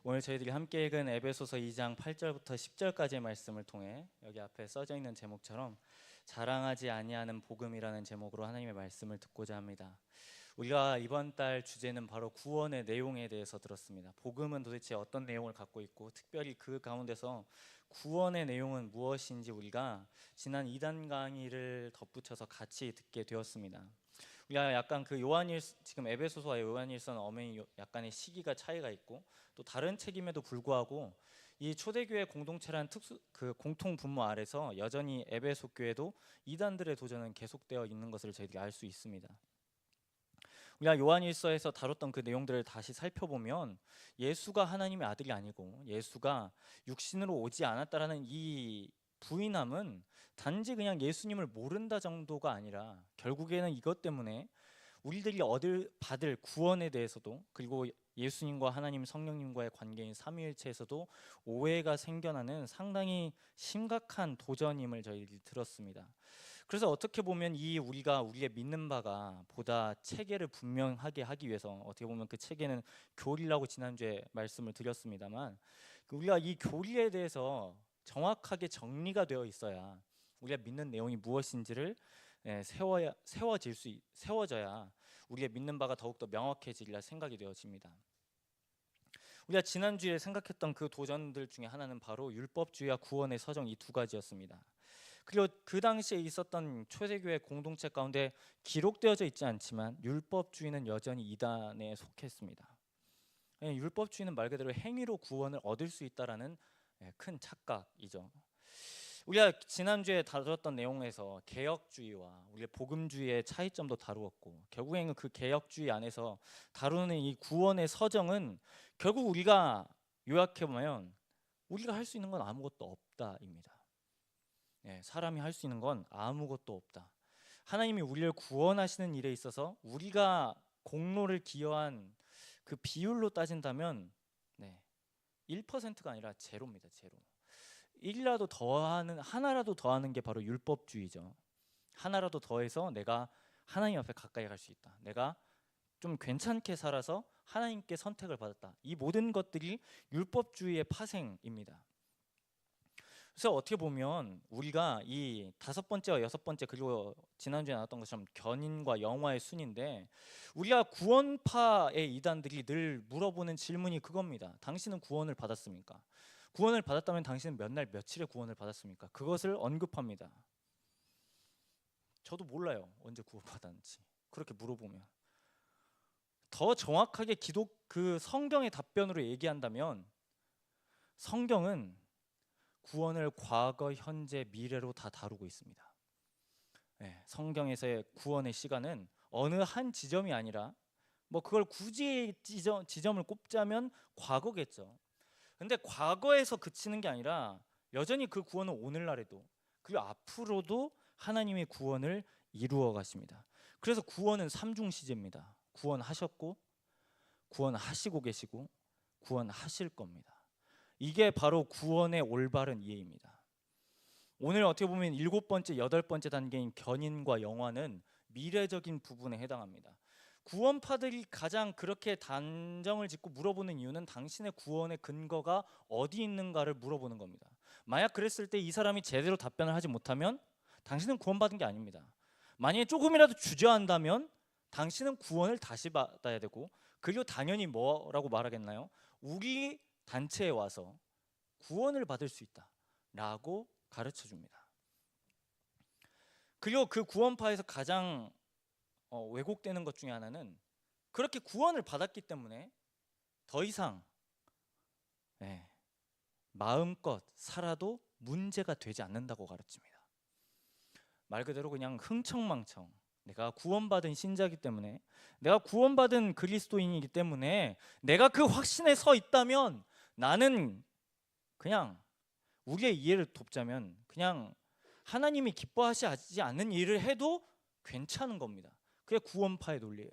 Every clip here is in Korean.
오늘 저희들이 함께 읽은 에베소서 2장 8절부터 10절까지의 말씀을 통해 여기 앞에 써져 있는 제목처럼 자랑하지 아니하는 복음이라는 제목으로 하나님의 말씀을 듣고자 합니다. 우리가 이번 달 주제는 바로 구원의 내용에 대해서 들었습니다. 복음은 도대체 어떤 내용을 갖고 있고 특별히 그 가운데서 구원의 내용은 무엇인지 우리가 지난 2단 강의를 덧붙여서 같이 듣게 되었습니다. 우리가 약간 지금 에베소서와 요한일서는 엄연히 약간의 시기가 차이가 있고 또 다른 책임에도 불구하고 이 초대교회 공동체라는 공통 분모 아래서 여전히 에베소 교회도 이단들의 도전은 계속되어 있는 것을 저희들이 알 수 있습니다. 우리가 요한일서에서 다뤘던 그 내용들을 다시 살펴보면 예수가 하나님의 아들이 아니고 예수가 육신으로 오지 않았다라는 이 부인함은 단지 그냥 예수님을 모른다 정도가 아니라 결국에는 이것 때문에 우리들이 받을 구원에 대해서도 그리고 예수님과 하나님 성령님과의 관계인 삼위일체에서도 오해가 생겨나는 상당히 심각한 도전임을 저희들이 들었습니다. 그래서 어떻게 보면 우리가 우리의 믿는 바가 보다 체계를 분명하게 하기 위해서 어떻게 보면 그 체계는 교리라고 지난주에 말씀을 드렸습니다만 우리가 이 교리에 대해서 정확하게 정리가 되어 있어야 우리가 믿는 내용이 무엇인지를 세워져야 우리의 믿는 바가 더욱더 명확해지리라 생각이 되어집니다. 우리가 지난주에 생각했던 그 도전들 중에 하나는 바로 율법주의와 구원의 서정 이 두 가지였습니다. 그리고 그 당시에 있었던 초대교회 공동체 가운데 기록되어져 있지 않지만 율법주의는 여전히 이단에 속했습니다. 율법주의는 말 그대로 행위로 구원을 얻을 수 있다라는 큰 착각이죠. 우리가 지난주에 다뤘던 내용에서 개혁주의와 우리의 복음주의의 차이점도 다루었고 결국에는 그 개혁주의 안에서 다루는 이 구원의 서정은 결국 우리가 요약해보면 우리가 할 수 있는 건 아무것도 없다입니다. 사람이 할 수 있는 건 아무것도 없다. 하나님이 우리를 구원하시는 일에 있어서 우리가 공로를 기여한 그 비율로 따진다면 1%가 아니라 제로입니다. 제로. 하나라도 더하는 게 바로 율법주의죠. 하나라도 더해서 내가 하나님 앞에 가까이 갈 수 있다. 내가 좀 괜찮게 살아서 하나님께 선택을 받았다. 이 모든 것들이 율법주의의 파생입니다. 그래서 어떻게 보면 우리가 이 5번째와 6번째 그리고 지난주에 나왔던 것처럼 견인과 영화의 순인데 우리가 구원파의 이단들이 늘 물어보는 질문이 그겁니다. 당신은 구원을 받았습니까? 구원을 받았다면 당신은 몇 날 며칠에 구원을 받았습니까? 그것을 언급합니다. 저도 몰라요. 언제 구원받았는지. 그렇게 물어보면 더 정확하게 성경의 답변으로 얘기한다면 성경은 구원을 과거, 현재, 미래로 다 다루고 있습니다. 성경에서의 구원의 시간은 어느 한 지점이 아니라 그걸 굳이 지점을 꼽자면 과거겠죠. 근데 과거에서 그치는 게 아니라 여전히 그 구원은 오늘날에도 그리고 앞으로도 하나님의 구원을 이루어 가십니다. 그래서 구원은 삼중시제입니다. 구원하셨고 구원하시고 계시고 구원하실 겁니다. 이게 바로 구원의 올바른 이해입니다. 오늘 어떻게 보면 7번째, 8번째 단계인 견인과 영화는 미래적인 부분에 해당합니다. 구원파들이 가장 그렇게 단정을 짓고 물어보는 이유는 당신의 구원의 근거가 어디 있는가를 물어보는 겁니다. 만약 그랬을 때 이 사람이 제대로 답변을 하지 못하면 당신은 구원받은 게 아닙니다. 만약에 조금이라도 주저한다면 당신은 구원을 다시 받아야 되고 그리고 당연히 뭐라고 말하겠나요? 우리 단체에 와서 구원을 받을 수 있다라고 가르쳐 줍니다. 그리고 그 구원파에서 가장 왜곡되는 것 중에 하나는 그렇게 구원을 받았기 때문에 더 이상 마음껏 살아도 문제가 되지 않는다고 가르칩니다. 말 그대로 그냥 흥청망청 내가 구원받은 신자이기 때문에 내가 구원받은 그리스도인이기 때문에 내가 그 확신에 서 있다면 나는 그냥 우리의 이해를 돕자면 그냥 하나님이 기뻐하시지 않는 일을 해도 괜찮은 겁니다. 그게 구원파의 논리예요.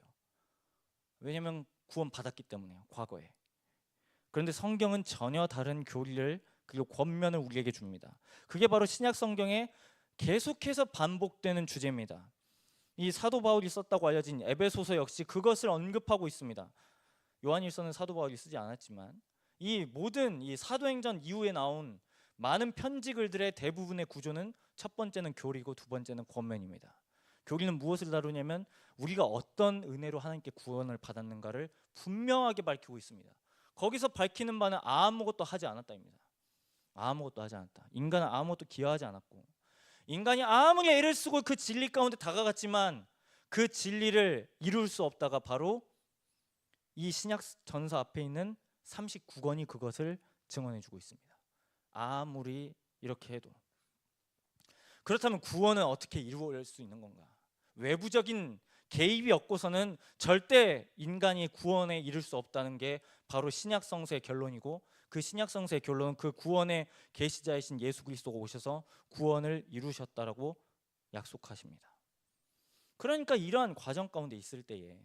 왜냐하면 구원받았기 때문에요. 과거에. 그런데 성경은 전혀 다른 교리를 그리고 권면을 우리에게 줍니다. 그게 바로 신약 성경에 계속해서 반복되는 주제입니다. 이 사도 바울이 썼다고 알려진 에베소서 역시 그것을 언급하고 있습니다. 요한일서는 사도 바울이 쓰지 않았지만 이 모든 이 사도행전 이후에 나온 많은 편지글들의 대부분의 구조는 첫 번째는 교리고 두 번째는 권면입니다. 교리는 무엇을 다루냐면 우리가 어떤 은혜로 하나님께 구원을 받았는가를 분명하게 밝히고 있습니다. 거기서 밝히는 바는 아무것도 하지 않았다입니다. 아무것도 하지 않았다. 인간은 아무것도 기여하지 않았고, 인간이 아무리 애를 쓰고 그 진리 가운데 다가갔지만 그 진리를 이룰 수 없다가 바로 이 신약 전서 앞에 있는 39권이 그것을 증언해주고 있습니다. 아무리 이렇게 해도. 그렇다면 구원은 어떻게 이루어질 수 있는 건가? 외부적인 개입이 없고서는 절대 인간이 구원에 이를 수 없다는 게 바로 신약 성서의 결론이고, 그 신약 성서의 결론은 그 구원의 계시자이신 예수 그리스도가 오셔서 구원을 이루셨다라고 약속하십니다. 그러니까 이러한 과정 가운데 있을 때에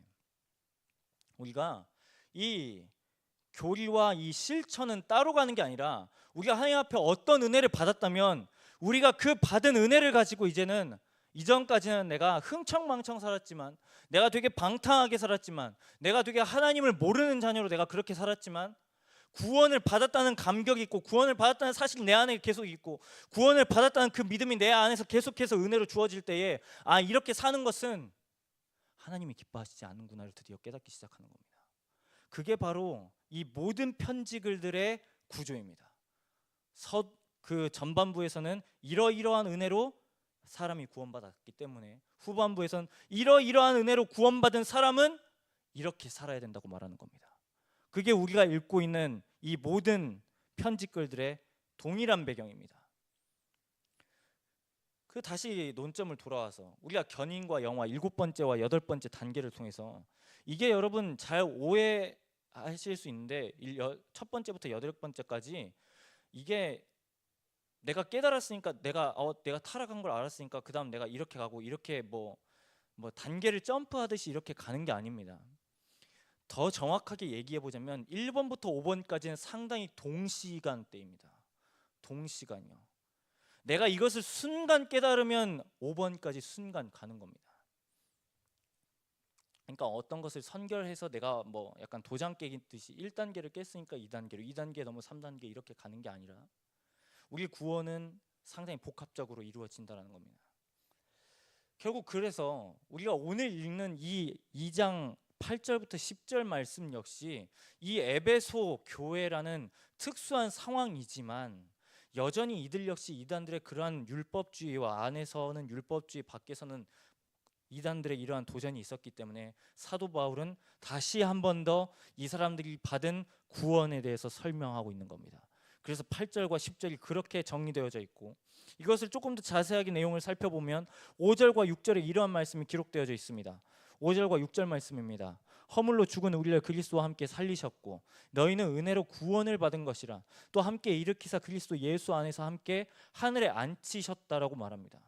우리가 이 교리와 이 실천은 따로 가는 게 아니라, 우리가 하나님 앞에 어떤 은혜를 받았다면 우리가 그 받은 은혜를 가지고 이제는, 이전까지는 내가 흥청망청 살았지만, 내가 되게 방탕하게 살았지만, 내가 되게 하나님을 모르는 자녀로 내가 그렇게 살았지만, 구원을 받았다는 감격이 있고, 구원을 받았다는 사실이 내 안에 계속 있고, 구원을 받았다는 그 믿음이 내 안에서 계속해서 은혜로 주어질 때에, 아, 이렇게 사는 것은 하나님이 기뻐하시지 않는구나를 드디어 깨닫기 시작하는 겁니다. 그게 바로 이 모든 편지글들의 구조입니다. 그 전반부에서는 이러이러한 은혜로 사람이 구원받았기 때문에, 후반부에서는 이러이러한 은혜로 구원받은 사람은 이렇게 살아야 된다고 말하는 겁니다. 그게 우리가 읽고 있는 이 모든 편지글들의 동일한 배경입니다. 그 다시 논점을 돌아와서 우리가 견인과 영화 7번째와 8번째 단계를 통해서, 이게 여러분 잘 오해하실 수 있는데, 첫 번째부터 8번째까지 이게 내가 깨달았으니까, 내가 타락한 걸 알았으니까 그 다음 내가 이렇게 가고, 이렇게 뭐 단계를 점프하듯이 이렇게 가는 게 아닙니다. 더 정확하게 얘기해 보자면 1번부터 5번까지는 상당히 동시간대입니다. 동시간이요. 내가 이것을 순간 깨달으면 5번까지 순간 가는 겁니다. 그러니까 어떤 것을 선결해서 내가 뭐 약간 도장 깨듯이 1단계를 깼으니까 2단계로, 2단계 넘어 3단계 이렇게 가는 게 아니라, 우리 구원은 상당히 복합적으로 이루어진다는 겁니다. 결국 그래서 우리가 오늘 읽는 이 2장 8절부터 10절 말씀 역시 이 에베소 교회라는 특수한 상황이지만, 여전히 이들 역시 이단들의 그러한 율법주의와 안에서는 율법주의, 밖에서는 이단들의 이러한 도전이 있었기 때문에 사도 바울은 다시 한 번 더 이 사람들이 받은 구원에 대해서 설명하고 있는 겁니다. 그래서 8절과 10절이 그렇게 정리되어져 있고, 이것을 조금 더 자세하게 내용을 살펴보면 5절과 6절에 이러한 말씀이 기록되어져 있습니다. 5절과 6절 말씀입니다. 허물로 죽은 우리를 그리스도와 함께 살리셨고 너희는 은혜로 구원을 받은 것이라, 또 함께 일으키사 그리스도 예수 안에서 함께 하늘에 앉히셨다라고 말합니다.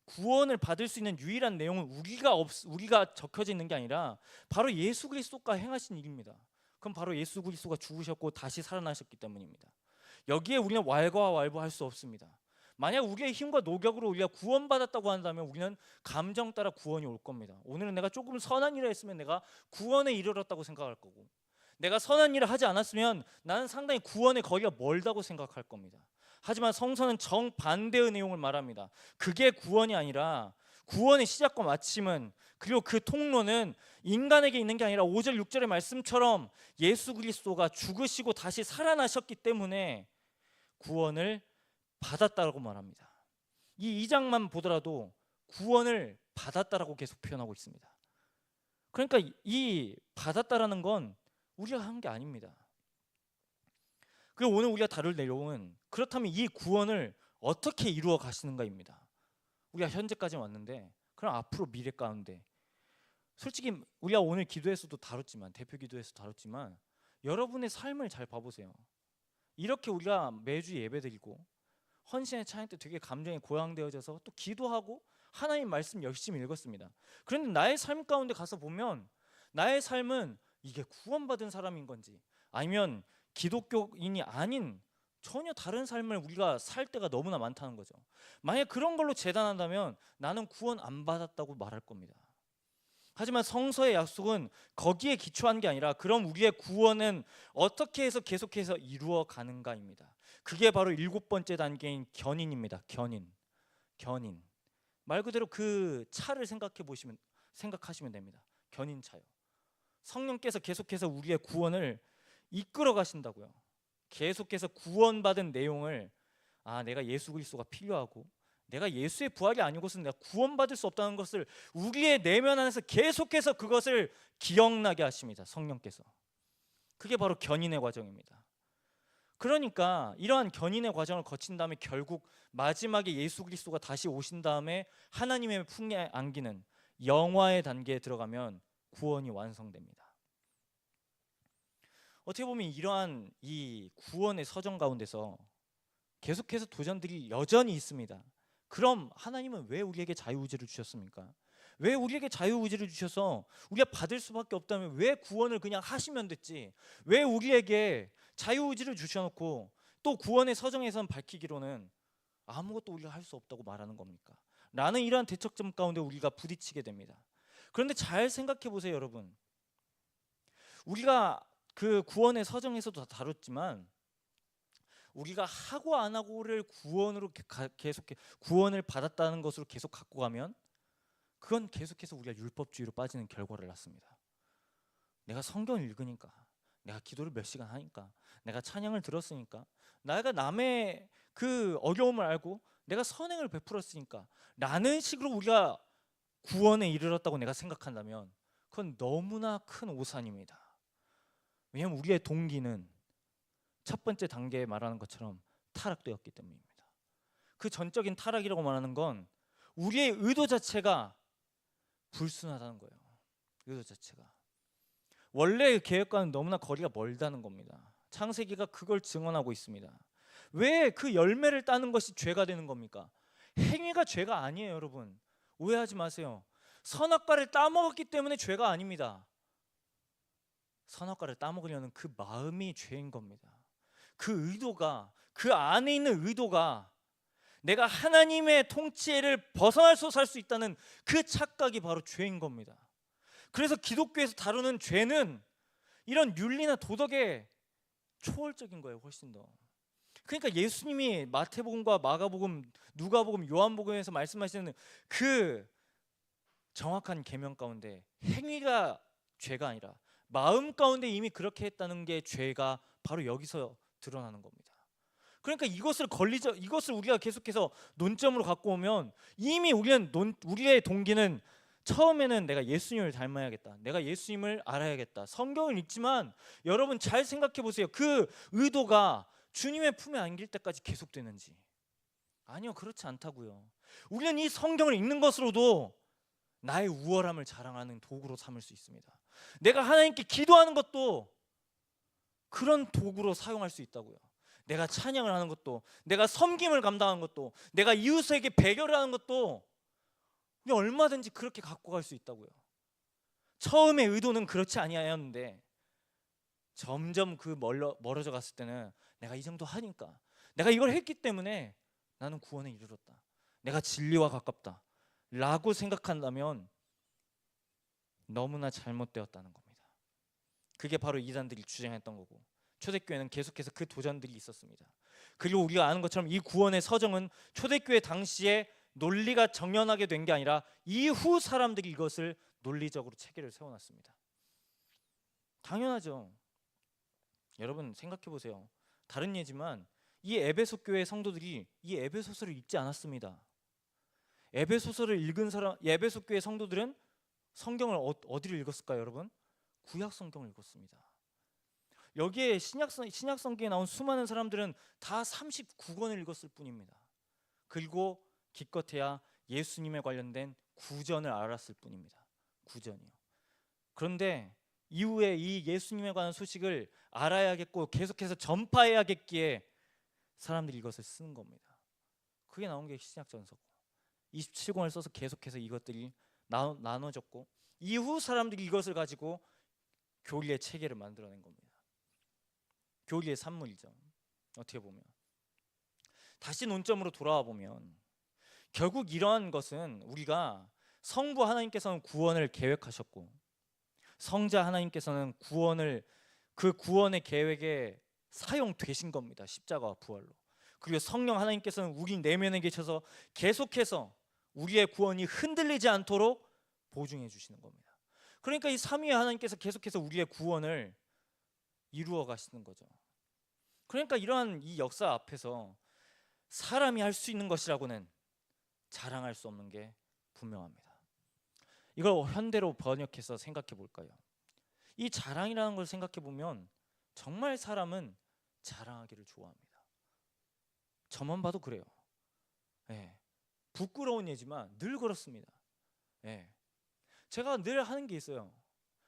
구원을 받을 수 있는 유일한 내용은 우리가 적혀져 있는 게 아니라 바로 예수 그리스도가 행하신 일입니다. 그럼 바로 예수 그리스도가 죽으셨고 다시 살아나셨기 때문입니다. 여기에 우리는 왈가왈부할 수 없습니다. 만약 우리의 힘과 노력으로 우리가 구원받았다고 한다면 우리는 감정 따라 구원이 올 겁니다. 오늘은 내가 조금 선한 일을 했으면 내가 구원에 이르렀다고 생각할 거고, 내가 선한 일을 하지 않았으면 나는 상당히 구원의 거리가 멀다고 생각할 겁니다. 하지만 성서는 정반대의 내용을 말합니다. 그게 구원이 아니라, 구원의 시작과 마침은, 그리고 그 통로는 인간에게 있는 게 아니라 5절 6절의 말씀처럼 예수 그리스도가 죽으시고 다시 살아나셨기 때문에 구원을 받았다라고 말합니다. 이 2장만 보더라도 구원을 받았다라고 계속 표현하고 있습니다. 그러니까 이 받았다라는 건 우리가 한 게 아닙니다. 그리고 오늘 우리가 다룰 내용은, 그렇다면 이 구원을 어떻게 이루어 가시는가입니다. 우리가 현재까지 왔는데, 그럼 앞으로 미래 가운데, 솔직히 우리가 오늘 기도에서도 다뤘지만, 대표 기도에서 다뤘지만, 여러분의 삶을 잘 봐보세요. 이렇게 우리가 매주 예배드리고 헌신의 찬양 때 되게 감정이 고양되어져서 또 기도하고 하나님 말씀 열심히 읽었습니다. 그런데 나의 삶 가운데 가서 보면 나의 삶은 이게 구원받은 사람인 건지, 아니면 기독교인이 아닌 전혀 다른 삶을 우리가 살 때가 너무나 많다는 거죠. 만약 그런 걸로 재단한다면 나는 구원 안 받았다고 말할 겁니다. 하지만 성서의 약속은 거기에 기초한 게 아니라 그럼 우리의 구원은 어떻게 해서 계속해서 이루어 가는가입니다. 그게 바로 7번째 단계인 견인입니다. 견인. 말 그대로 그 차를 생각하시면 됩니다. 견인차요. 성령께서 계속해서 우리의 구원을 이끌어 가신다고요. 계속해서 구원받은 내용을 내가 예수 그리스도가 필요하고 내가 예수의 부활이 아니고서는 내가 구원받을 수 없다는 것을 우리의 내면 안에서 계속해서 그것을 기억나게 하십니다. 성령께서. 그게 바로 견인의 과정입니다. 그러니까 이러한 견인의 과정을 거친 다음에 결국 마지막에 예수 그리스도가 다시 오신 다음에 하나님의 품에 안기는 영화의 단계에 들어가면 구원이 완성됩니다. 어떻게 보면 이러한 이 구원의 서정 가운데서 계속해서 도전들이 여전히 있습니다. 그럼 하나님은 왜 우리에게 자유의지를 주셨습니까? 왜 우리에게 자유의지를 주셔서 우리가 받을 수밖에 없다면 왜 구원을 그냥 하시면 됐지? 왜 우리에게 자유의지를 주셔놓고 또 구원의 서정에선 밝히기로는 아무것도 우리가 할 수 없다고 말하는 겁니까? 라는 이러한 대척점 가운데 우리가 부딪히게 됩니다. 그런데 잘 생각해 보세요, 여러분. 우리가 그 구원의 서정에서도 다 다뤘지만 우리가 하고 안 하고를 구원으로 계속 구원을 받았다는 것으로 계속 갖고 가면 그건 계속해서 우리가 율법주의로 빠지는 결과를 낳습니다. 내가 성경을 읽으니까, 내가 기도를 몇 시간 하니까, 내가 찬양을 들었으니까, 내가 남의 그 어려움을 알고 내가 선행을 베풀었으니까 라는 식으로 우리가 구원에 이르렀다고 내가 생각한다면 그건 너무나 큰 오산입니다. 왜냐하면 우리의 동기는 첫 번째 단계에 말하는 것처럼 타락되었기 때문입니다. 그 전적인 타락이라고 말하는 건 우리의 의도 자체가 불순하다는 거예요. 의도 자체가 원래의 계획과는 너무나 거리가 멀다는 겁니다. 창세기가 그걸 증언하고 있습니다. 왜 그 열매를 따는 것이 죄가 되는 겁니까? 행위가 죄가 아니에요, 여러분. 오해하지 마세요. 선악과를 따먹었기 때문에 죄가 아닙니다. 선악과를 따먹으려는 그 마음이 죄인 겁니다. 그 의도가, 그 안에 있는 의도가 내가 하나님의 통치를 벗어나서 살 수 있다는 그 착각이 바로 죄인 겁니다. 그래서 기독교에서 다루는 죄는 이런 윤리나 도덕에 초월적인 거예요. 훨씬 더. 그러니까 예수님이 마태복음과 마가복음, 누가복음, 요한복음에서 말씀하시는 그 정확한 계명 가운데 행위가 죄가 아니라 마음 가운데 이미 그렇게 했다는 게 죄가 바로 여기서 드러나는 겁니다. 그러니까 이것을 우리가 계속해서 논점으로 갖고 오면 이미 우리의 동기는 처음에는 내가 예수님을 닮아야겠다, 내가 예수님을 알아야겠다, 성경을 읽지만 여러분 잘 생각해 보세요. 그 의도가 주님의 품에 안길 때까지 계속되는지. 아니요, 그렇지 않다고요. 우리는 이 성경을 읽는 것으로도 나의 우월함을 자랑하는 도구로 삼을 수 있습니다. 내가 하나님께 기도하는 것도 그런 도구로 사용할 수 있다고요. 내가 찬양을 하는 것도, 내가 섬김을 감당하는 것도, 내가 이웃에게 배려를 하는 것도 얼마든지 그렇게 갖고 갈 수 있다고요. 처음의 의도는 그렇지 아니하였는데 점점 멀어져 갔을 때는 내가 이 정도 하니까, 내가 이걸 했기 때문에 나는 구원에 이르렀다, 내가 진리와 가깝다 라고 생각한다면 너무나 잘못되었다는 겁니다. 그게 바로 이단들이 주장했던 거고 초대교회는 계속해서 그 도전들이 있었습니다. 그리고 우리가 아는 것처럼 이 구원의 서정은 초대교회 당시에 논리가 정연하게 된 게 아니라 이후 사람들이 이것을 논리적으로 체계를 세워놨습니다. 당연하죠. 여러분 생각해 보세요. 다른 예지만 이 에베소 교회 성도들이 이 에베소서를 읽지 않았습니다. 에베소서를 읽은 에베소 교회 성도들은 성경을 어디를 읽었을까요, 여러분? 구약 성경을 읽었습니다. 여기에 신약 성경에 나온 수많은 사람들은 다 39권을 읽었을 뿐입니다. 그리고 기껏해야 예수님에 관련된 구전을 알았을 뿐입니다. 구전이요. 그런데 이후에 이 예수님에 관한 소식을 알아야겠고 계속해서 전파해야겠기에 사람들이 이것을 쓰는 겁니다. 그게 나온 게 신약전서고 27권을 써서 계속해서 이것들이 나눠졌고 이후 사람들이 이것을 가지고 교리의 체계를 만들어낸 겁니다. 교리의 산물이죠. 어떻게 보면 다시 논점으로 돌아와 보면 결국 이러한 것은 우리가 성부 하나님께서는 구원을 계획하셨고 성자 하나님께서는 그 구원의 계획에 사용되신 겁니다. 십자가와 부활로. 그리고 성령 하나님께서는 우리 내면에 계셔서 계속해서 우리의 구원이 흔들리지 않도록 보증해 주시는 겁니다. 그러니까 이 삼위의 하나님께서 계속해서 우리의 구원을 이루어 가시는 거죠. 그러니까 이러한 이 역사 앞에서 사람이 할 수 있는 것이라고는 자랑할 수 없는 게 분명합니다. 이걸 현대로 번역해서 생각해 볼까요? 이 자랑이라는 걸 생각해 보면 정말 사람은 자랑하기를 좋아합니다. 저만 봐도 그래요. 예. 부끄러운 예지만 늘 그렇습니다. 예. 제가 늘 하는 게 있어요.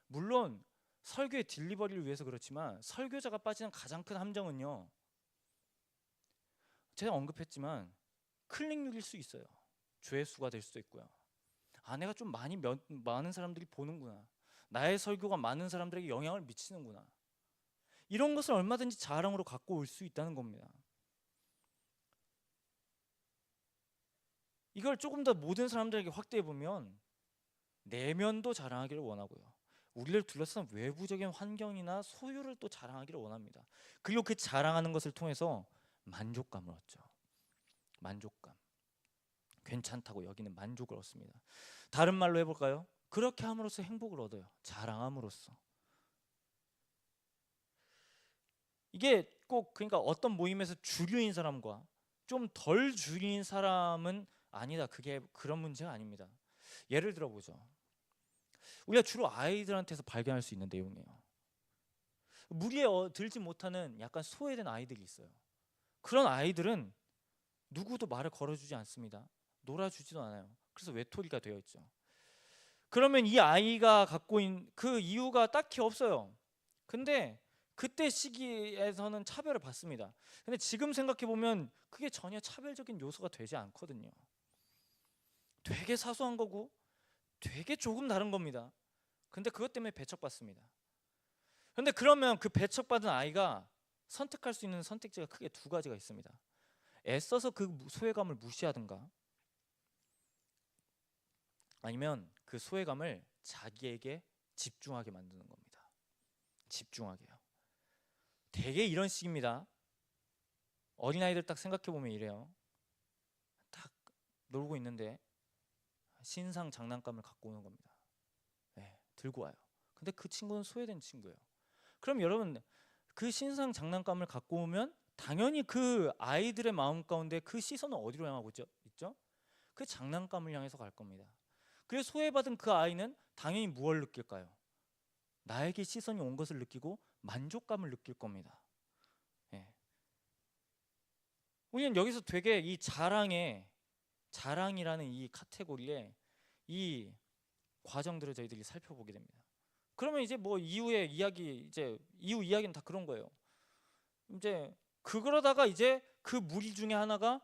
물론 설교의 딜리버리를 위해서 그렇지만 설교자가 빠지는 가장 큰 함정은요, 제가 언급했지만 클릭률일 수 있어요. 조회수가 될 수도 있고요. 내가 좀 많은 사람들이 보는구나, 나의 설교가 많은 사람들에게 영향을 미치는구나, 이런 것을 얼마든지 자랑으로 갖고 올 수 있다는 겁니다. 이걸 조금 더 모든 사람들에게 확대해 보면 내면도 자랑하기를 원하고요, 우리를 둘러싼 외부적인 환경이나 소유를 또 자랑하기를 원합니다. 그리고 그 자랑하는 것을 통해서 만족감을 얻죠. 만족감, 괜찮다고 여기는 만족을 얻습니다. 다른 말로 해볼까요? 그렇게 함으로써 행복을 얻어요. 자랑함으로써. 이게 꼭 그러니까 어떤 모임에서 주류인 사람과 좀 덜 주류인 사람은 아니다, 그게 그런 문제가 아닙니다. 예를 들어보죠. 우리가 주로 아이들한테서 발견할 수 있는 내용이에요. 무리에 들지 못하는 약간 소외된 아이들이 있어요. 그런 아이들은 누구도 말을 걸어주지 않습니다. 놀아주지도 않아요. 그래서 외톨이가 되어 있죠. 그러면 이 아이가 갖고 있는 그 이유가 딱히 없어요. 근데 그때 시기에서는 차별을 받습니다. 근데 지금 생각해 보면 그게 전혀 차별적인 요소가 되지 않거든요. 되게 사소한 거고 되게 조금 다른 겁니다. 근데 그것 때문에 배척받습니다. 근데 그러면 그 배척받은 아이가 선택할 수 있는 선택지가 크게 두 가지가 있습니다. 애써서 그 소외감을 무시하든가, 아니면 그 소외감을 자기에게 집중하게 만드는 겁니다. 집중하게요. 되게 이런 식입니다. 어린아이들 딱 생각해보면 이래요. 딱 놀고 있는데 신상 장난감을 갖고 오는 겁니다. 네, 들고 와요. 근데 그 친구는 소외된 친구예요. 그럼 여러분, 그 신상 장난감을 갖고 오면 당연히 그 아이들의 마음 가운데 그 시선은 어디로 향하고 있죠? 그 장난감을 향해서 갈 겁니다. 그래서 소외받은 그 아이는 당연히 무엇을 느낄까요? 나에게 시선이 온 것을 느끼고 만족감을 느낄 겁니다. 예. 우리는 여기서 되게 이 자랑이라는 이 카테고리에 이 과정들을 저희들이 살펴보게 됩니다. 그러면 이제 뭐 이후 이야기는 다 그런 거예요. 이제 그러다가 이제 그 무리 중에 하나가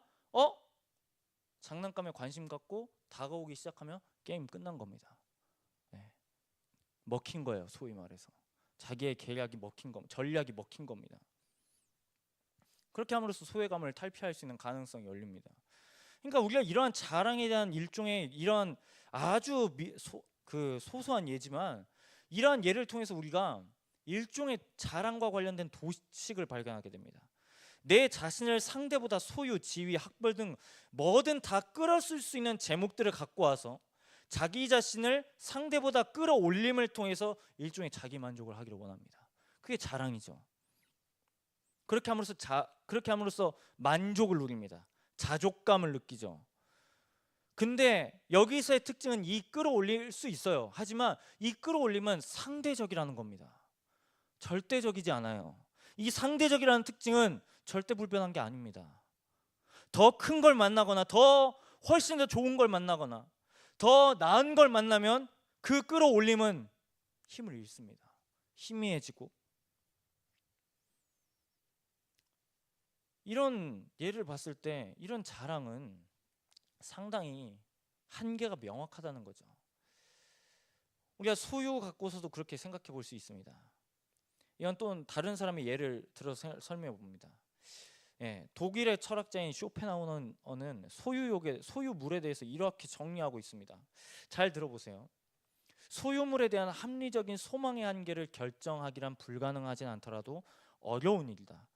장난감에 관심 갖고 다가오기 시작하면 게임 끝난 겁니다. 네. 먹힌 거예요. 소위 말해서 자기의 계략이 먹힌 겁니다. 전략이 먹힌 겁니다. 그렇게 함으로써 소외감을 탈피할 수 있는 가능성이 열립니다. 그러니까 우리가 이러한 자랑에 대한 일종의 이런 아주 소소한 예지만, 이러한 예를 통해서 우리가 일종의 자랑과 관련된 도식을 발견하게 됩니다. 내 자신을 상대보다 소유, 지위, 학벌 등 뭐든 다 끌어쓸 수 있는 제목들을 갖고 와서 자기 자신을 상대보다 끌어올림을 통해서 일종의 자기 만족을 하기를 원합니다. 그게 자랑이죠. 그렇게 함으로써 만족을 누립니다. 자족감을 느끼죠. 근데 여기서의 특징은 이 끌어올릴 수 있어요. 하지만 이 끌어올림은 상대적이라는 겁니다. 절대적이지 않아요. 이 상대적이라는 특징은 절대 불변한 게 아닙니다. 더 큰 걸 만나거나 훨씬 더 좋은 걸 만나거나 더 나은 걸 만나면 그 끌어올림은 힘을 잃습니다. 희미해지고. 이런 예를 봤을 때 이런 자랑은 상당히 한계가 명확하다는 거죠. 우리가 소유 갖고서도 그렇게 생각해 볼 수 있습니다. 이건 또 다른 사람의 예를 들어서 설명해 봅니다. 독일의 철학자인 쇼펜하우어는 소유물에 대해서 이렇게 정리하고 있습니다. 잘 들어보세요. 소유물에 대한 합리적인 소망의 한계를 결정하기란 불가능하진 않더라도 어려운 일이다.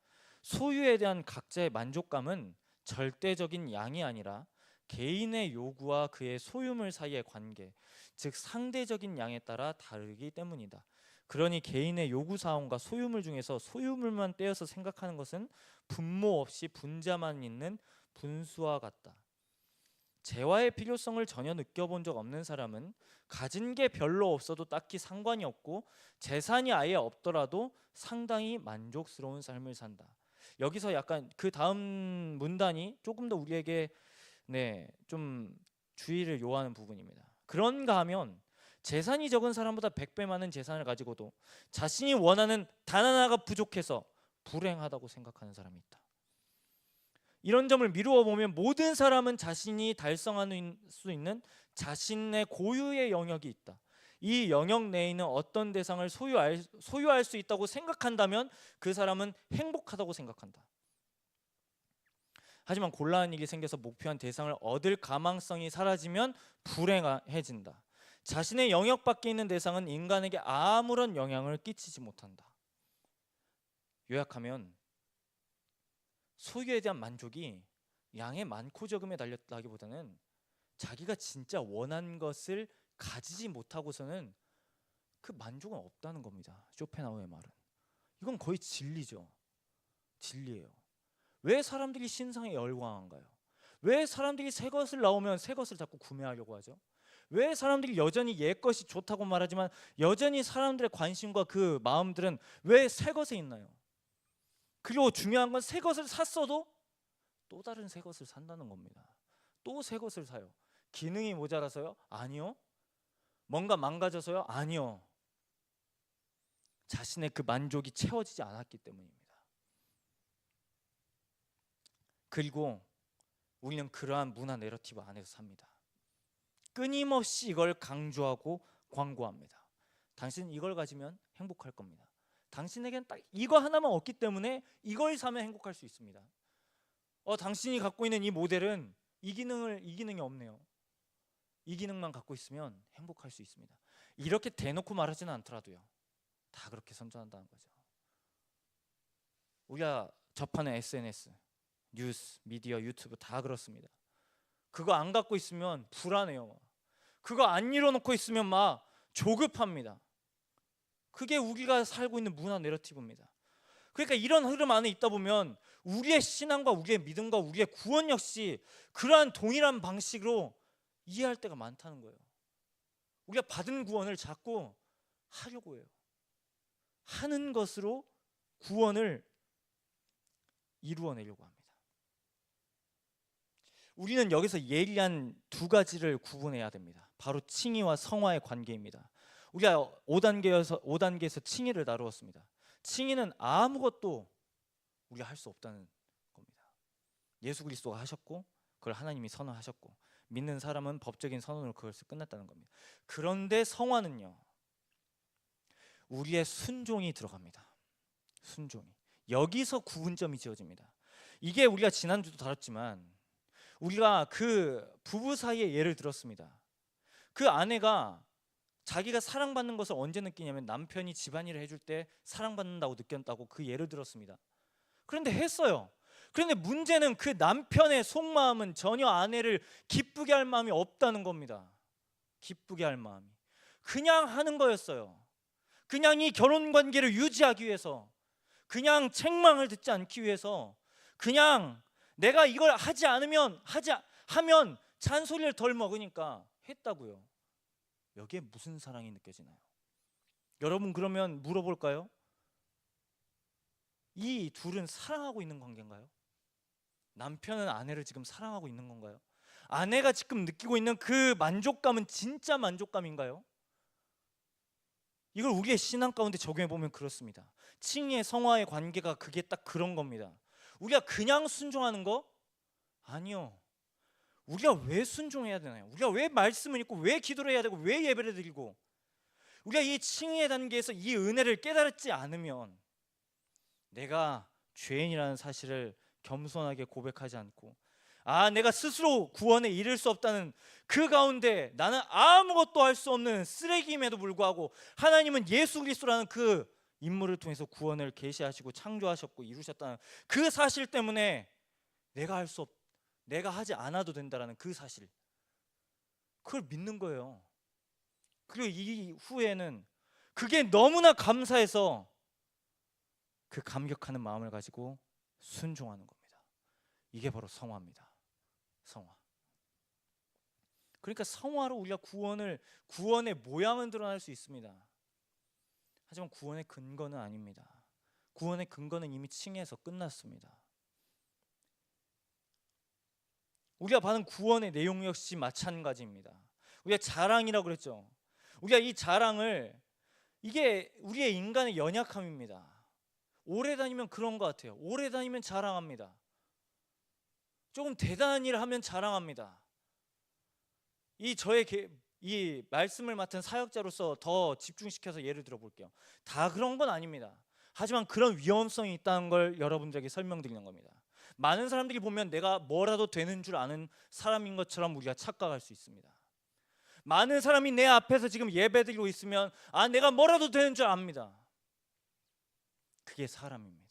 소유에 대한 각자의 만족감은 절대적인 양이 아니라 개인의 요구와 그의 소유물 사이의 관계, 즉 상대적인 양에 따라 다르기 때문이다. 그러니 개인의 요구사항과 소유물 중에서 소유물만 떼어서 생각하는 것은 분모 없이 분자만 있는 분수와 같다. 재화의 필요성을 전혀 느껴본 적 없는 사람은 가진 게 별로 없어도 딱히 상관이 없고 재산이 아예 없더라도 상당히 만족스러운 삶을 산다. 여기서 약간 그 다음 문단이 조금 더 우리에게 좀 주의를 요하는 부분입니다. 그런가 하면 재산이 적은 사람보다 100배 많은 재산을 가지고도 자신이 원하는 단 하나가 부족해서 불행하다고 생각하는 사람이 있다. 이런 점을 미루어 보면 모든 사람은 자신이 달성할 수 있는 자신의 고유의 영역이 있다. 이 영역 내에 있는 어떤 대상을 소유할 수 있다고 생각한다면 그 사람은 행복하다고 생각한다. 하지만 곤란한 일이 생겨서 목표한 대상을 얻을 가망성이 사라지면 불행해진다. 자신의 영역 밖에 있는 대상은 인간에게 아무런 영향을 끼치지 못한다. 요약하면 소유에 대한 만족이 양의 많고 적음에 달렸다기보다는 자기가 진짜 원한 것을 가지지 못하고서는 그 만족은 없다는 겁니다. 쇼펜하우어의 말은. 이건 거의 진리죠. 진리예요. 왜 사람들이 신상에 열광한가요? 왜 사람들이 새 것을 나오면 새 것을 자꾸 구매하려고 하죠? 왜 사람들이 여전히 옛 것이 좋다고 말하지만 여전히 사람들의 관심과 그 마음들은 왜 새 것에 있나요? 그리고 중요한 건 새 것을 샀어도 또 다른 새 것을 산다는 겁니다. 또 새 것을 사요. 기능이 모자라서요? 아니요. 뭔가 망가져서요? 아니요. 자신의 그 만족이 채워지지 않았기 때문입니다. 그리고 우리는 그러한 문화 내러티브 안에서 삽니다. 끊임없이 이걸 강조하고 광고합니다. 당신은 이걸 가지면 행복할 겁니다. 당신에겐 딱 이거 하나만 없기 때문에 이걸 사면 행복할 수 있습니다. 당신이 갖고 있는 이 모델은 이 기능이 없네요. 이 기능만 갖고 있으면 행복할 수 있습니다. 이렇게 대놓고 말하지는 않더라도요. 다 그렇게 선전한다는 거죠. 우리가 접하는 SNS, 뉴스, 미디어, 유튜브 다 그렇습니다. 그거 안 갖고 있으면 불안해요. 그거 안 이뤄놓고 있으면 막 조급합니다. 그게 우리가 살고 있는 문화 내러티브입니다. 그러니까 이런 흐름 안에 있다 보면 우리의 신앙과 우리의 믿음과 우리의 구원 역시 그러한 동일한 방식으로 이해할 때가 많다는 거예요. 우리가 받은 구원을 자꾸 하려고 해요. 하는 것으로 구원을 이루어내려고 합니다. 우리는 여기서 예리한 두 가지를 구분해야 됩니다. 바로 칭의와 성화의 관계입니다. 우리가 5단계에서 칭의를 다루었습니다. 칭의는 아무것도 우리가 할 수 없다는 겁니다. 예수 그리스도가 하셨고 그걸 하나님이 선언하셨고 믿는 사람은 법적인 선언으로 그것을 끝났다는 겁니다. 그런데 성화는요, 우리의 순종이 들어갑니다. 순종이. 여기서 구분점이 지어집니다. 이게 우리가 지난주도 다뤘지만 우리가 그 부부 사이의 예를 들었습니다. 그 아내가 자기가 사랑받는 것을 언제 느끼냐면 남편이 집안일을 해줄 때 사랑받는다고 느꼈다고 그 예를 들었습니다. 그런데 했어요. 그런데 문제는 그 남편의 속마음은 전혀 아내를 기쁘게 할 마음이 없다는 겁니다. 기쁘게 할 마음이. 그냥 하는 거였어요. 그냥 이 결혼관계를 유지하기 위해서, 그냥 책망을 듣지 않기 위해서, 그냥 내가 이걸 하면 잔소리를 덜 먹으니까 했다고요. 여기에 무슨 사랑이 느껴지나요? 여러분 그러면 물어볼까요? 이 둘은 사랑하고 있는 관계인가요? 남편은 아내를 지금 사랑하고 있는 건가요? 아내가 지금 느끼고 있는 그 만족감은 진짜 만족감인가요? 이걸 우리의 신앙 가운데 적용해 보면 그렇습니다. 칭의 성화의 관계가 그게 딱 그런 겁니다. 우리가 그냥 순종하는 거? 아니요. 우리가 왜 순종해야 되나요? 우리가 왜 말씀을 읽고 왜 기도를 해야 되고 왜 예배를 드리고, 우리가 이 칭의의 단계에서 이 은혜를 깨달지 않으면 내가 죄인이라는 사실을 겸손하게 고백하지 않고 내가 스스로 구원에 이를 수 없다는 그 가운데 나는 아무것도 할 수 없는 쓰레기임에도 불구하고 하나님은 예수 그리스도라는 그 인물을 통해서 구원을 계시하시고 창조하셨고 이루셨다는 그 사실 때문에 내가 하지 않아도 된다라는 그 사실, 그걸 믿는 거예요. 그리고 이후에는 그게 너무나 감사해서 그 감격하는 마음을 가지고 순종하는 겁니다. 이게 바로 성화입니다. 성화. 그러니까 성화로 우리가 구원의 모양은 드러날 수 있습니다. 하지만 구원의 근거는 아닙니다. 구원의 근거는 이미 칭해서 끝났습니다. 우리가 받은 구원의 내용 역시 마찬가지입니다. 우리가 자랑이라고 그랬죠. 우리가 이 자랑을, 이게 우리의 인간의 연약함입니다. 오래 다니면 그런 것 같아요. 오래 다니면 자랑합니다. 조금 대단한 일을 하면 자랑합니다. 이 말씀을 맡은 사역자로서 더 집중시켜서 예를 들어볼게요. 다 그런 건 아닙니다. 하지만 그런 위험성이 있다는 걸 여러분들에게 설명드리는 겁니다. 많은 사람들이 보면 내가 뭐라도 되는 줄 아는 사람인 것처럼 우리가 착각할 수 있습니다. 많은 사람이 내 앞에서 지금 예배드리고 있으면 내가 뭐라도 되는 줄 압니다. 그게 사람입니다.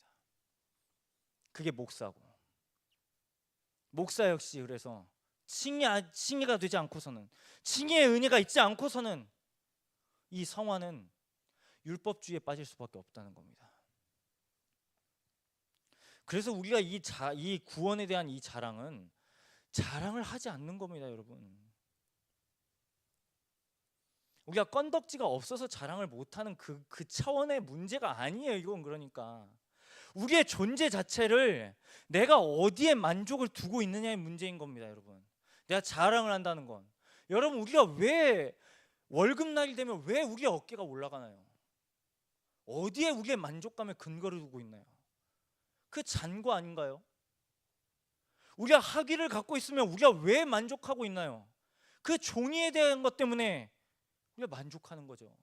그게 목사고, 목사 역시 그래서 칭의가 되지 않고서는, 칭의의 은혜가 있지 않고서는 이 성화는 율법주의에 빠질 수밖에 없다는 겁니다. 그래서 우리가 이 구원에 대한 이 자랑을 하지 않는 겁니다, 여러분. 우리가 건덕지가 없어서 자랑을 못하는 그 차원의 문제가 아니에요. 이건 그러니까 우리의 존재 자체를 내가 어디에 만족을 두고 있느냐의 문제인 겁니다, 여러분. 내가 자랑을 한다는 건, 여러분, 우리가 왜 월급날이 되면 왜 우리의 어깨가 올라가나요? 어디에 우리의 만족감에 근거를 두고 있나요? 그 잔고 아닌가요? 우리가 학위를 갖고 있으면 우리가 왜 만족하고 있나요? 그 종이에 대한 것 때문에 우리가 만족하는 거죠.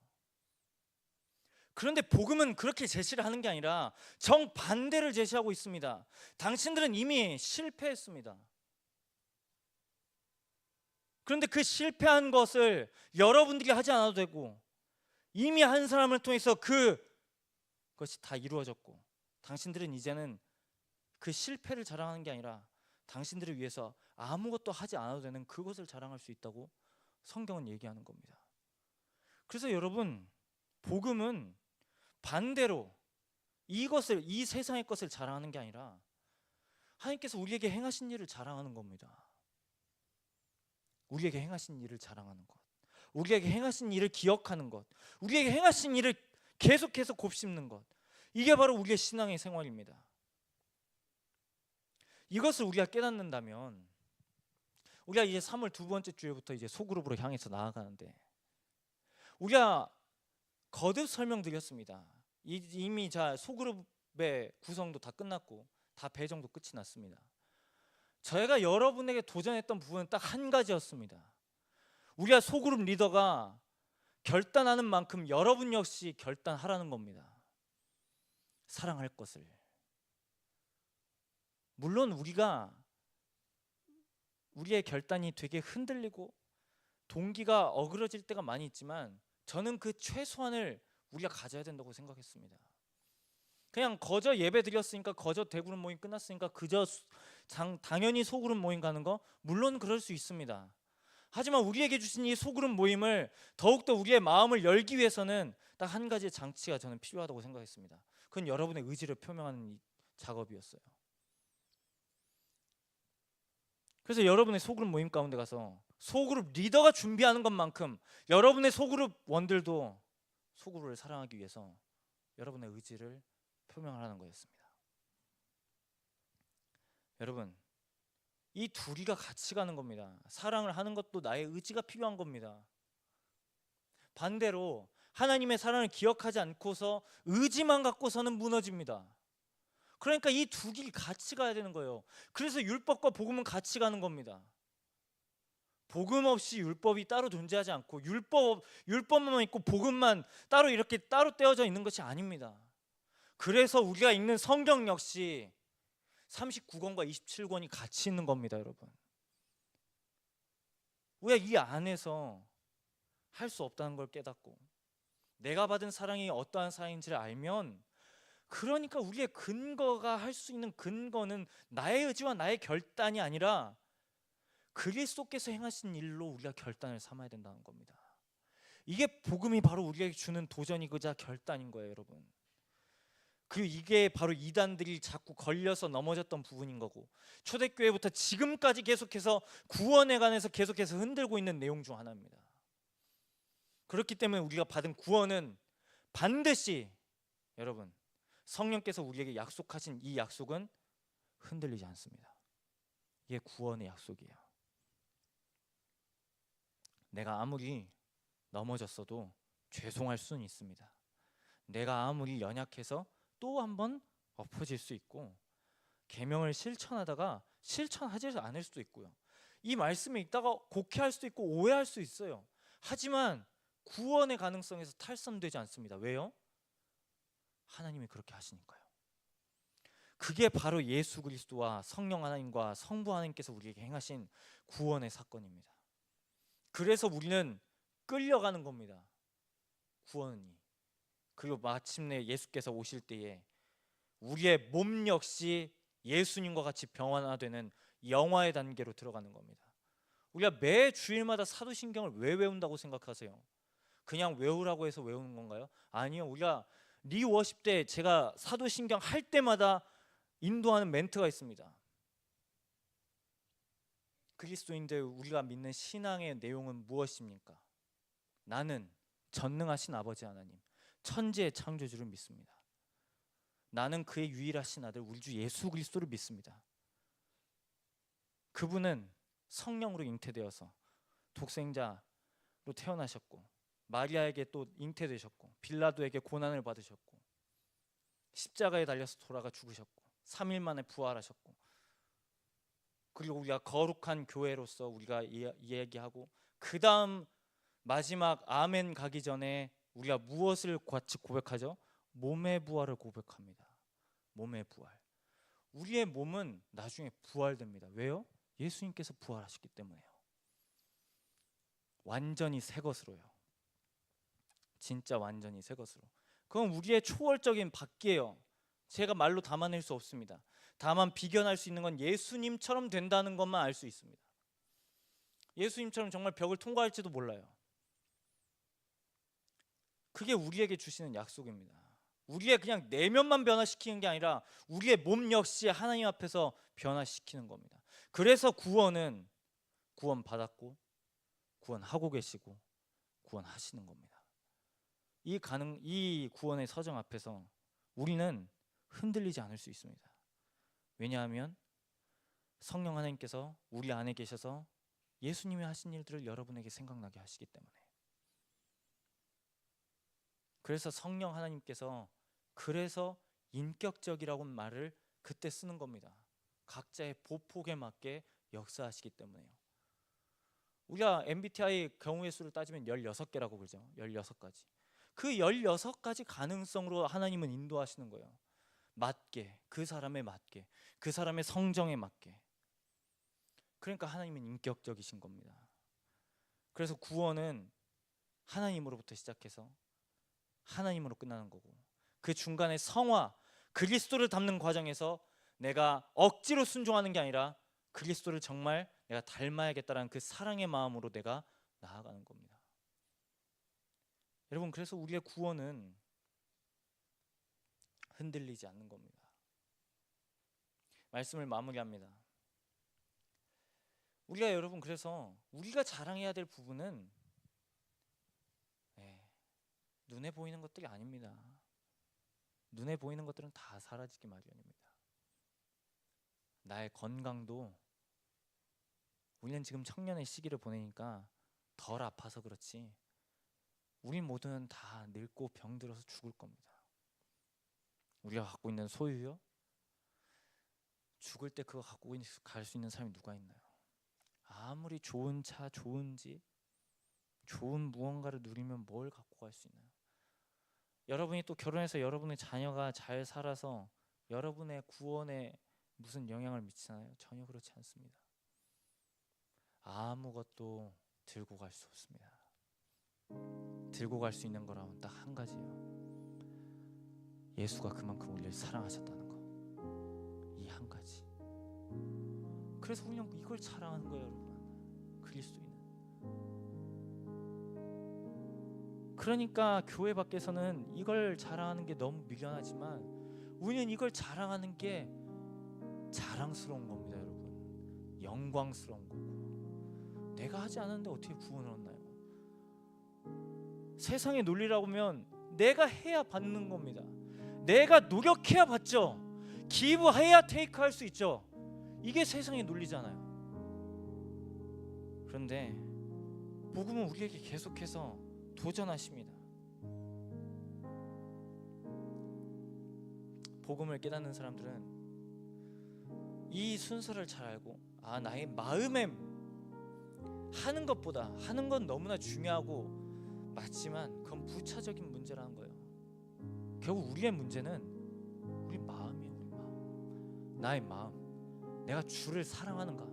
그런데 복음은 그렇게 제시를 하는 게 아니라 정반대를 제시하고 있습니다. 당신들은 이미 실패했습니다. 그런데 그 실패한 것을 여러분들이 하지 않아도 되고, 이미 한 사람을 통해서 그것이 다 이루어졌고, 당신들은 이제는 그 실패를 자랑하는 게 아니라 당신들을 위해서 아무것도 하지 않아도 되는 그것을 자랑할 수 있다고 성경은 얘기하는 겁니다. 그래서 여러분, 복음은 반대로 이 세상의 것을 자랑하는 게 아니라 하나님께서 우리에게 행하신 일을 자랑하는 겁니다. 우리에게 행하신 일을 자랑하는 것, 우리에게 행하신 일을 기억하는 것, 우리에게 행하신 일을 계속해서 곱씹는 것, 이게 바로 우리의 신앙의 생활입니다. 이것을 우리가 깨닫는다면, 우리가 이제 3월 두 번째 주에부터 이제 소그룹으로 향해서 나아가는데, 우리가 거듭 설명드렸습니다. 이미 소그룹의 구성도 다 끝났고 다 배정도 끝이 났습니다. 저희가 여러분에게 도전했던 부분은 딱 한 가지였습니다. 우리가 소그룹 리더가 결단하는 만큼 여러분 역시 결단하라는 겁니다. 사랑할 것을. 물론 우리의 결단이 되게 흔들리고 동기가 어그러질 때가 많이 있지만, 저는 그 최소한을 우리가 가져야 된다고 생각했습니다. 그냥 거저 예배 드렸으니까, 거저 대그룹 모임 끝났으니까 그저 당연히 소그룹 모임 가는 거, 물론 그럴 수 있습니다. 하지만 우리에게 주신 이 소그룹 모임을 더욱더 우리의 마음을 열기 위해서는 딱 한 가지의 장치가 저는 필요하다고 생각했습니다. 그건 여러분의 의지를 표명하는 이 작업이었어요. 그래서 여러분의 소그룹 모임 가운데 가서 소그룹 리더가 준비하는 것만큼 여러분의 소그룹 원들도 소그룹을 사랑하기 위해서 여러분의 의지를 표명하는 거였습니다. 여러분, 이 둘이가 같이 가는 겁니다. 사랑을 하는 것도 나의 의지가 필요한 겁니다. 반대로 하나님의 사랑을 기억하지 않고서 의지만 갖고서는 무너집니다. 그러니까 이 두 길이 같이 가야 되는 거예요. 그래서 율법과 복음은 같이 가는 겁니다. 복음 없이 율법이 따로 존재하지 않고, 율법만 있고 복음만 따로 이렇게 따로 떼어져 있는 것이 아닙니다. 그래서 우리가 읽는 성경 역시 39권과 27권이 같이 있는 겁니다, 여러분. 우리가 이 안에서 할 수 없다는 걸 깨닫고 내가 받은 사랑이 어떠한 사랑인지를 알면, 그러니까 우리의 근거가, 할 수 있는 근거는 나의 의지와 나의 결단이 아니라 그리스도께서 행하신 일로 우리가 결단을 삼아야 된다는 겁니다. 이게 복음이 바로 우리에게 주는 도전이고자 결단인 거예요, 여러분. 그리고 이게 바로 이단들이 자꾸 걸려서 넘어졌던 부분인 거고, 초대교회부터 지금까지 계속해서 구원에 관해서 계속해서 흔들고 있는 내용 중 하나입니다. 그렇기 때문에 우리가 받은 구원은 반드시, 여러분, 성령께서 우리에게 약속하신 이 약속은 흔들리지 않습니다. 이게 구원의 약속이에요. 내가 아무리 넘어졌어도 죄송할 수는 있습니다. 내가 아무리 연약해서 또 한번 엎어질 수 있고, 계명을 실천하다가 실천하지 않을 수도 있고요. 이 말씀을 읽다가 곡해할 수도 있고 오해할 수 있어요. 하지만 구원의 가능성에서 탈선되지 않습니다. 왜요? 하나님이 그렇게 하시니까요. 그게 바로 예수 그리스도와 성령 하나님과 성부 하나님께서 우리에게 행하신 구원의 사건입니다. 그래서 우리는 끌려가는 겁니다. 구원이. 그리고 마침내 예수께서 오실 때에 우리의 몸 역시 예수님과 같이 병환화되는 영화의 단계로 들어가는 겁니다. 우리가 매 주일마다 사도신경을 왜 외운다고 생각하세요? 그냥 외우라고 해서 외우는 건가요? 아니요. 우리가 리워십 때 제가 사도신경 할 때마다 인도하는 멘트가 있습니다. 그리스도인들, 우리가 믿는 신앙의 내용은 무엇입니까? 나는 전능하신 아버지 하나님, 천지의 창조주를 믿습니다. 나는 그의 유일하신 아들 우리 주 예수 그리스도를 믿습니다. 그분은 성령으로 잉태되어서 독생자로 태어나셨고, 마리아에게 또 잉태되셨고, 빌라도에게 고난을 받으셨고, 십자가에 달려서 돌아가 죽으셨고, 3일 만에 부활하셨고, 그리고 우리가 거룩한 교회로서 우리가 이야기하고, 그 다음 마지막 아멘 가기 전에 우리가 무엇을 같이 고백하죠? 몸의 부활을 고백합니다. 몸의 부활. 우리의 몸은 나중에 부활됩니다. 왜요? 예수님께서 부활하셨기 때문에요. 완전히 새 것으로요. 진짜 완전히 새 것으로. 그건 우리의 초월적인 밖이에요. 제가 말로 담아낼 수 없습니다. 다만 비견할 수 있는 건 예수님처럼 된다는 것만 알 수 있습니다. 예수님처럼 정말 벽을 통과할지도 몰라요. 그게 우리에게 주시는 약속입니다. 우리의 그냥 내면만 변화시키는 게 아니라 우리의 몸 역시 하나님 앞에서 변화시키는 겁니다. 그래서 구원은 구원받았고 구원하고 계시고 구원하시는 겁니다. 이 구원의 서정 앞에서 우리는 흔들리지 않을 수 있습니다. 왜냐하면 성령 하나님께서 우리 안에 계셔서 예수님이 하신 일들을 여러분에게 생각나게 하시기 때문에. 그래서 성령 하나님께서 그래서 인격적이라고 말을 그때 쓰는 겁니다. 각자의 보폭에 맞게 역사하시기 때문에요. 우리가 MBTI 경우의 수를 따지면 16개라고 그러죠. 16가지. 그 16가지 가능성으로 하나님은 인도하시는 거예요. 맞게, 그 사람에 맞게, 그 사람의 성정에 맞게. 그러니까 하나님은 인격적이신 겁니다. 그래서 구원은 하나님으로부터 시작해서 하나님으로 끝나는 거고, 그 중간에 성화, 그리스도를 닮는 과정에서 내가 억지로 순종하는 게 아니라 그리스도를 정말 내가 닮아야겠다라는 그 사랑의 마음으로 내가 나아가는 겁니다. 여러분, 그래서 우리의 구원은 흔들리지 않는 겁니다. 말씀을 마무리합니다. 우리가 여러분, 그래서 우리가 자랑해야 될 부분은 눈에 보이는 것들이 아닙니다. 눈에 보이는 것들은 다 사라지기 마련입니다. 나의 건강도, 우리는 지금 청년의 시기를 보내니까 덜 아파서 그렇지 우리 모두는 다 늙고 병들어서 죽을 겁니다. 우리가 갖고 있는 소유요? 죽을 때 그거 갖고 갈 수 있는 사람이 누가 있나요? 아무리 좋은 차, 좋은 집, 좋은 무언가를 누리면 뭘 갖고 갈 수 있나요? 여러분이 또 결혼해서 여러분의 자녀가 잘 살아서 여러분의 구원의 무슨 영향을 미치나요? 전혀 그렇지 않습니다. 아무것도 들고 갈 수 없습니다. 들고 갈 수 있는 거라면 딱 한 가지예요. 예수가 그만큼 우리를 사랑하셨다는 거. 이 한 가지. 그래서 우리는 이걸 자랑하는 거예요, 여러분. 그리스도인은. 그러니까 교회 밖에서는 이걸 자랑하는 게 너무 미련하지만 우리는 이걸 자랑하는 게 자랑스러운 겁니다, 여러분. 영광스러운 거고. 내가 하지 않았는데 어떻게 구원을 얻나요? 세상의 논리라고 하면 내가 해야 받는 겁니다. 내가 노력해야 받죠. 기부해야 테이크 할 수 있죠. 이게 세상의 논리잖아요. 그런데 복음은 우리에게 계속해서 도전하십니다. 복음을 깨닫는 사람들은 이 순서를 잘 알고 나의 마음에 하는 것보다 하는 건 너무나 중요하고 맞지만 그건 부차적인 문제라는 거예요. 결국 우리의 문제는 우리 마음이에요. 우리 마음. 나의 마음. 내가 주를 사랑하는가?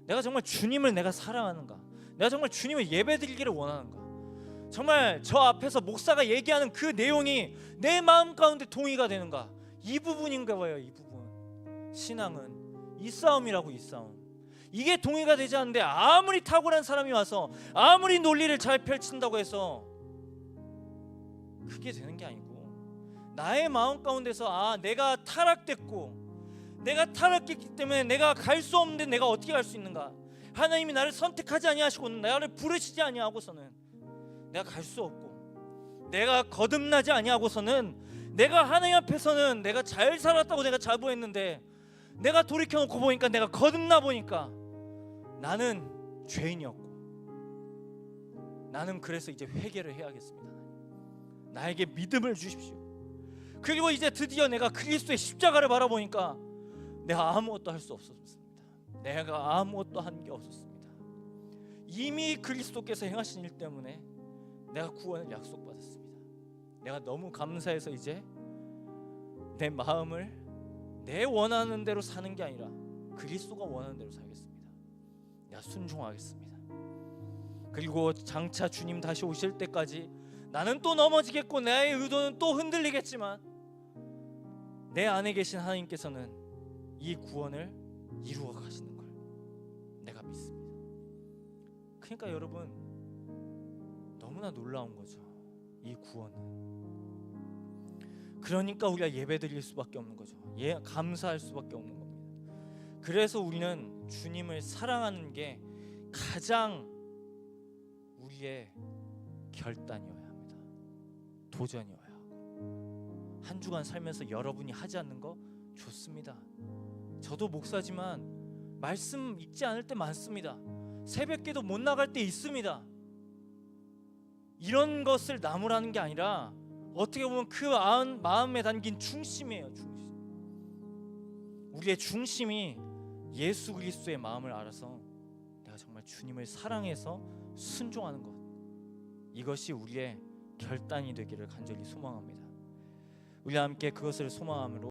내가 정말 주님을 내가 사랑하는가? 내가 정말 주님을 예배드리기를 원하는가? 정말 저 앞에서 목사가 얘기하는 그 내용이 내 마음 가운데 동의가 되는가? 이 부분인가 봐요. 이 부분. 신앙은 이 싸움이라고. 이 싸움. 이게 동의가 되지 않는데 아무리 탁월한 사람이 와서 아무리 논리를 잘 펼친다고 해서 그게 되는 게 아니고 나의 마음 가운데서 내가 타락됐고 내가 타락했기 때문에 내가 갈 수 없는데 내가 어떻게 갈 수 있는가? 하나님이 나를 선택하지 아니하시고는 나를 부르시지 아니하고서는 내가 갈 수 없고 내가 거듭나지 아니하고서는 내가 하나님 앞에서는 내가 잘 살았다고 내가 자부했는데 내가 돌이켜놓고 보니까 내가 거듭나 보니까 나는 죄인이었고 나는 그래서 이제 회개를 해야겠습니다. 나에게 믿음을 주십시오. 그리고 이제 드디어 내가 그리스도의 십자가를 바라보니까 내가 아무것도 할 수 없었습니다. 내가 아무것도 한 게 없었습니다. 이미 그리스도께서 행하신 일 때문에 내가 구원을 약속받았습니다. 내가 너무 감사해서 이제 내 마음을 내 원하는 대로 사는 게 아니라 그리스도가 원하는 대로 살겠습니다. 내가 순종하겠습니다. 그리고 장차 주님 다시 오실 때까지 나는 또 넘어지겠고 나의 의도는 또 흔들리겠지만 내 안에 계신 하나님께서는 이 구원을 이루어 가시는 걸 내가 믿습니다. 그러니까 여러분 너무나 놀라운 거죠. 이 구원은. 그러니까 우리가 예배드릴 수밖에 없는 거죠. 감사할 수밖에 없는 겁니다. 그래서 우리는 주님을 사랑하는 게 가장 우리의 결단이어야 합니다. 도전이어야 하고. 한 주간 살면서 여러분이 하지 않는 거 좋습니다. 저도 목사지만 말씀 읽지 않을 때 많습니다. 새벽기도 못 나갈 때 있습니다. 이런 것을 나무라는 게 아니라 어떻게 보면 그 마음에 담긴 중심이에요. 중심. 우리의 중심이 예수 그리스도의 마음을 알아서 내가 정말 주님을 사랑해서 순종하는 것, 이것이 우리의 결단이 되기를 간절히 소망합니다. 우리 함께 그것을 소망함으로